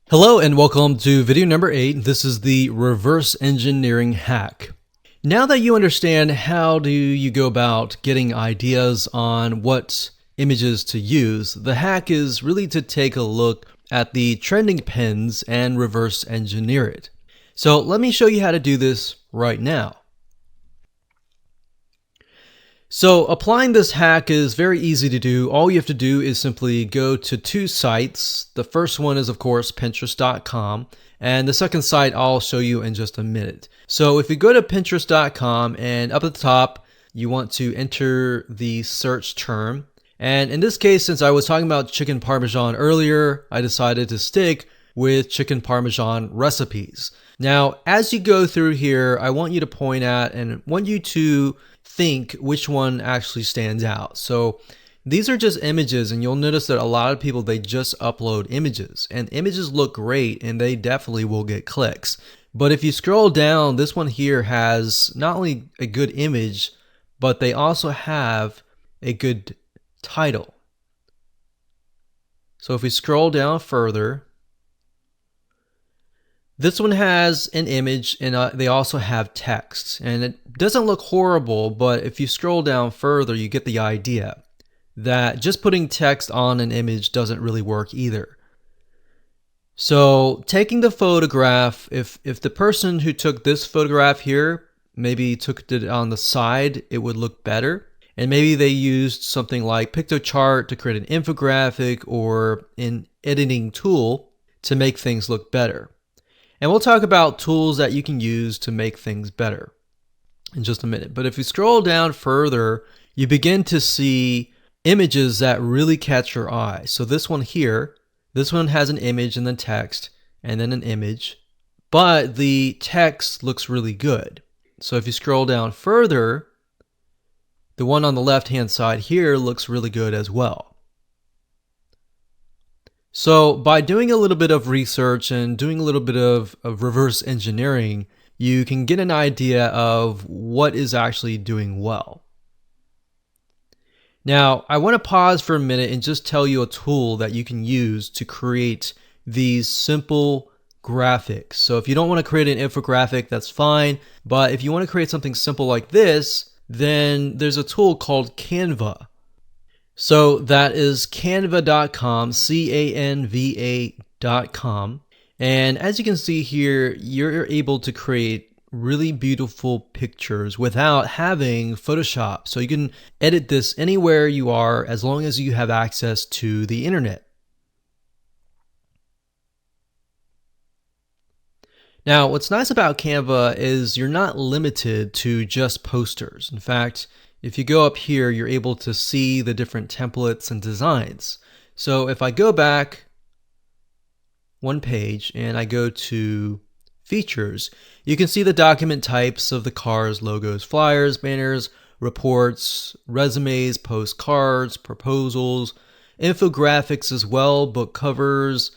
Hello and welcome to video number 8. This is the reverse engineering hack. Now that you understand how do you go about getting ideas on what images to use, the hack is really to take a look at the trending pins and reverse engineer it. So let me show you how to do this right now. So applying this hack is very easy to do. All you have to do is simply go to two sites. The first one is, of course, Pinterest.com. And the second site I'll show you in just a minute. So if you go to Pinterest.com and up at the top, you want to enter the search term. And in this case, since I was talking about chicken parmesan earlier, I decided to stick with chicken parmesan recipes. Now, as you go through here, I want you to point at and want you to think which one actually stands out. So these are just images, and you'll notice that a lot of people, they just upload images, and images look great and they definitely will get clicks. But if you scroll down, this one here has not only a good image, but they also have a good title. So if we scroll down further, this one has an image and they also have text, and it doesn't look horrible, but if you scroll down further, you get the idea that just putting text on an image doesn't really work either. So taking the photograph, if the person who took this photograph here maybe took it on the side, it would look better. And maybe they used something like PictoChart to create an infographic or an editing tool to make things look better. And we'll talk about tools that you can use to make things better in just a minute. But if you scroll down further, you begin to see images that really catch your eye. So this one here, this one has an image and then text and then an image, but the text looks really good. So if you scroll down further, the one on the left-hand side here looks really good as well. So by doing a little bit of research and doing a little bit of reverse engineering, you can get an idea of what is actually doing well. Now, I want to pause for a minute and just tell you a tool that you can use to create these simple graphics. So if you don't want to create an infographic, that's fine. But if you want to create something simple like this, then there's a tool called Canva. So that is canva.com, canva.com. And as you can see here, you're able to create really beautiful pictures without having Photoshop. So you can edit this anywhere you are as long as you have access to the internet. Now, what's nice about Canva is you're not limited to just posters. In fact, if you go up here, you're able to see the different templates and designs. So if I go back one page and I go to features, you can see the document types of the cars, logos, flyers, banners, reports, resumes, postcards, proposals, infographics as well, book covers,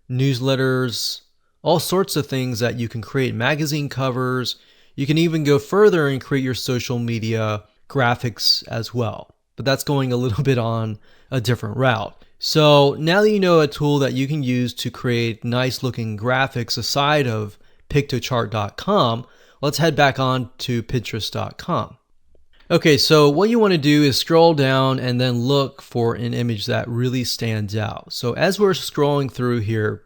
newsletters, all sorts of things that you can create, magazine covers. You can even go further and create your social media graphics as well, but that's going a little bit on a different route. So now that you know a tool that you can use to create nice looking graphics aside of PictoChart.com, let's head back on to Pinterest.com. Okay, so what you want to do is scroll down and then look for an image that really stands out. So as we're scrolling through here,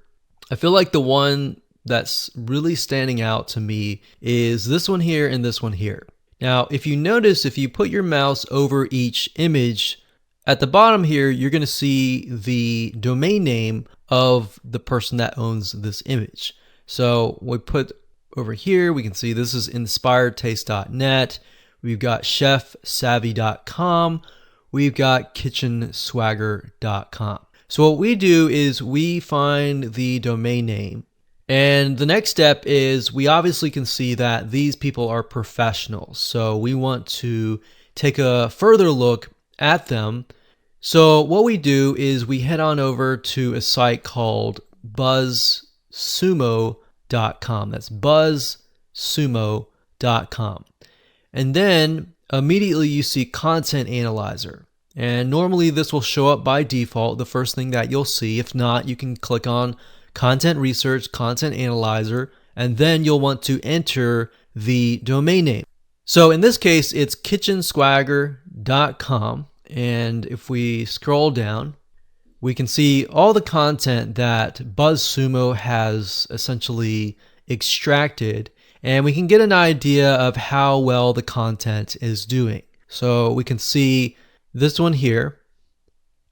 I feel like the one that's really standing out to me is this one here and this one here. Now, if you notice, if you put your mouse over each image, at the bottom here, you're going to see the domain name of the person that owns this image. So we put over here, we can see this is inspiredtaste.net. We've got chefsavvy.com. We've got kitchenswagger.com. So what we do is we find the domain name. And the next step is we obviously can see that these people are professionals. So we want to take a further look at them. So what we do is we head on over to a site called buzzsumo.com. That's buzzsumo.com. And then immediately you see Content Analyzer. And normally this will show up by default, the first thing that you'll see. If not, you can click on content research, content analyzer, and then you'll want to enter the domain name. So in this case, it's kitchenswagger.com. And if we scroll down, we can see all the content that BuzzSumo has essentially extracted, and we can get an idea of how well the content is doing. So we can see this one here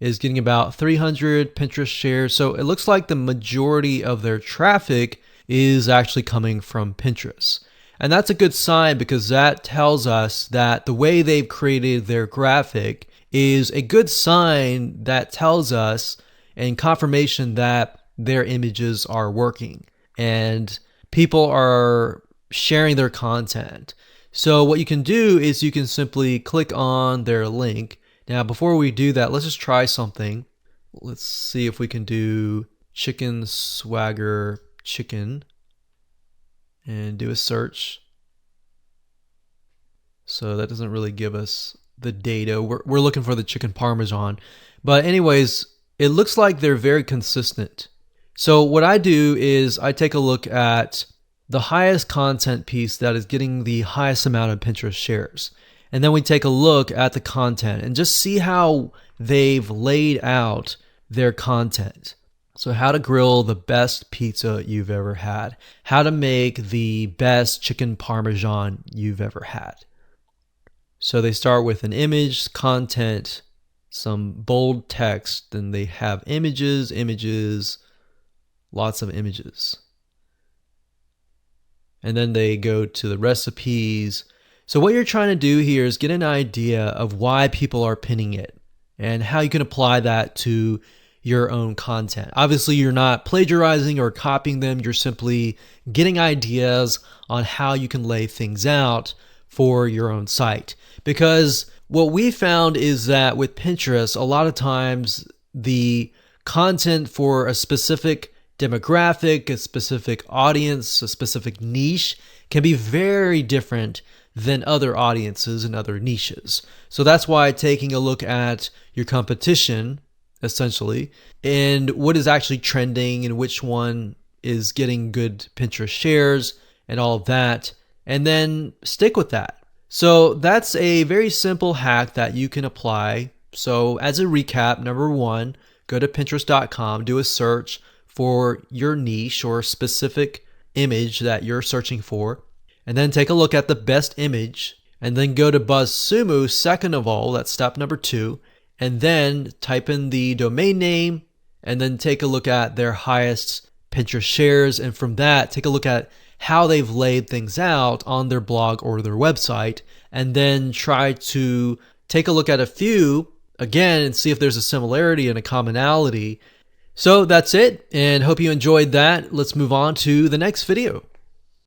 is getting about 300 Pinterest shares. So it looks like the majority of their traffic is actually coming from Pinterest. And that's a good sign, because that tells us that the way they've created their graphic is a good sign that tells us and confirmation that their images are working and people are sharing their content. So what you can do is you can simply click on their link. Now, before we do that, let's just try something. Let's see if we can do chicken swagger chicken and do a search. So that doesn't really give us the data. We're looking for the chicken parmesan. But anyways, it looks like they're very consistent. So what I do is I take a look at the highest content piece that is getting the highest amount of Pinterest shares. And then we take a look at the content and just see how they've laid out their content. So how to grill the best pizza you've ever had. How to make the best chicken parmesan you've ever had. So they start with an image, content, some bold text, then they have images, lots of images. And then they go to the recipes. So what you're trying to do here is get an idea of why people are pinning it and how you can apply that to your own content. Obviously, you're not plagiarizing or copying them. You're simply getting ideas on how you can lay things out for your own site. Because what we found is that with Pinterest, a lot of times the content for a specific demographic, a specific audience, a specific niche can be very different than other audiences and other niches. So that's why taking a look at your competition, essentially, and what is actually trending and which one is getting good Pinterest shares and all of that, and then stick with that. So that's a very simple hack that you can apply. So as a recap, number one, go to Pinterest.com, do a search for your niche or specific image that you're searching for, and then take a look at the best image, and then go to BuzzSumo second of all, that's step number 2, and then type in the domain name, and then take a look at their highest Pinterest shares, and from that, take a look at how they've laid things out on their blog or their website, and then try to take a look at a few again and see if there's a similarity and a commonality. So that's it, and hope you enjoyed that. Let's move on to the next video.